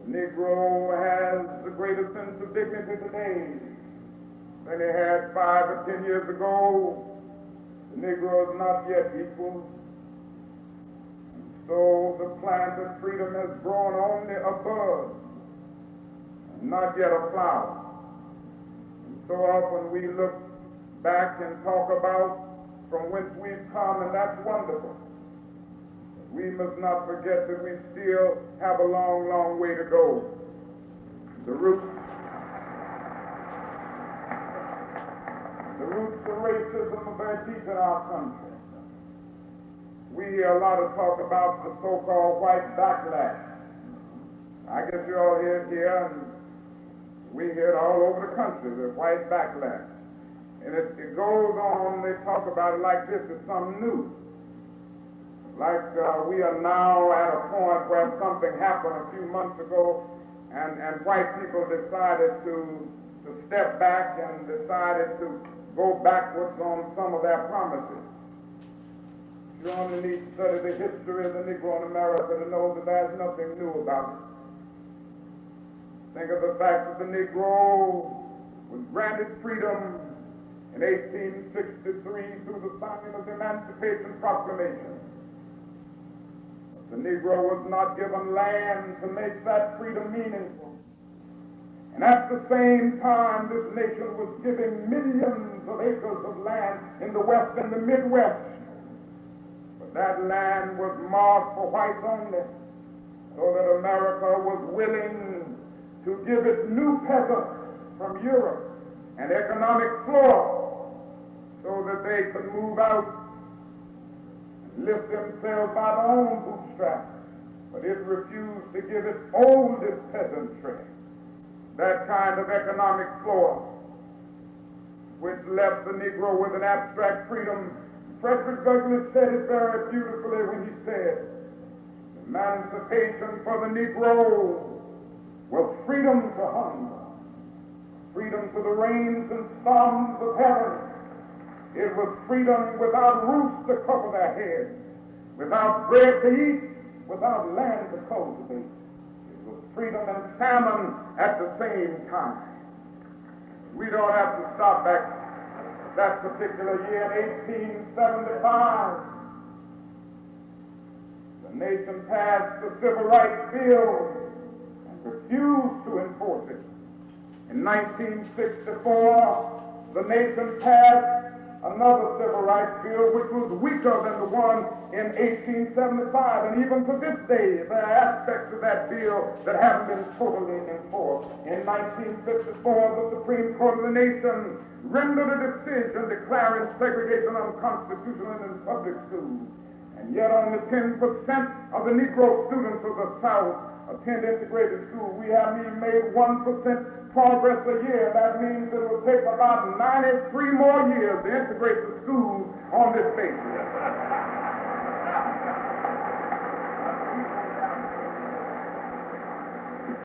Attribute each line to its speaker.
Speaker 1: Negro has the greater sense of dignity today than he had 5 or 10 years ago. The Negro is not yet equal. And so the plant of freedom has grown only a bud, and not yet a flower. And so often we look back and talk about from whence we've come, and that's wonderful. We must not forget that we still have a long, long way to go. The roots of racism are very deep in our country. We hear a lot of talk about the so-called white backlash. I guess you all hear it here, and we hear it all over the country, the white backlash. And it goes on, they talk about it like this, it's something new. Like we are now at a point where something happened a few months ago, and white people decided to step back and decided to go backwards on some of their promises. You only need to study the history of the Negro in America to know that there's nothing new about it. Think of the fact that the Negro was granted freedom in 1863 through the signing of the Emancipation Proclamation. The Negro was not given land to make that freedom meaningful. And at the same time, this nation was giving millions of acres of land in the West and the Midwest. But that land was marked for whites only, so that America was willing to give its new peasants from Europe an economic floor so that they could move out lift themselves by their own bootstraps, but it refused to give its oldest peasantry that kind of economic floor, which left the Negro with an abstract freedom. Frederick Douglass said it very beautifully when he said, emancipation for the Negro was freedom to hunger, freedom to the rains and storms of heaven. It was freedom without roofs to cover their heads, without bread to eat, without land to cultivate. It was freedom and famine at the same time. We don't have to stop back that particular year in 1875. The nation passed the Civil Rights Bill and refused to enforce it. In 1964, the nation passed another civil rights bill which was weaker than the one in 1875, and even to this day there are aspects of that bill that haven't been totally enforced. In 1954, the Supreme Court of the nation rendered a decision declaring segregation unconstitutional in public schools, and yet only 10% of the Negro students of the South attend integrated school. We haven't even made 1% progress a year. That means it will take about 93 more years to integrate the schools on this basis.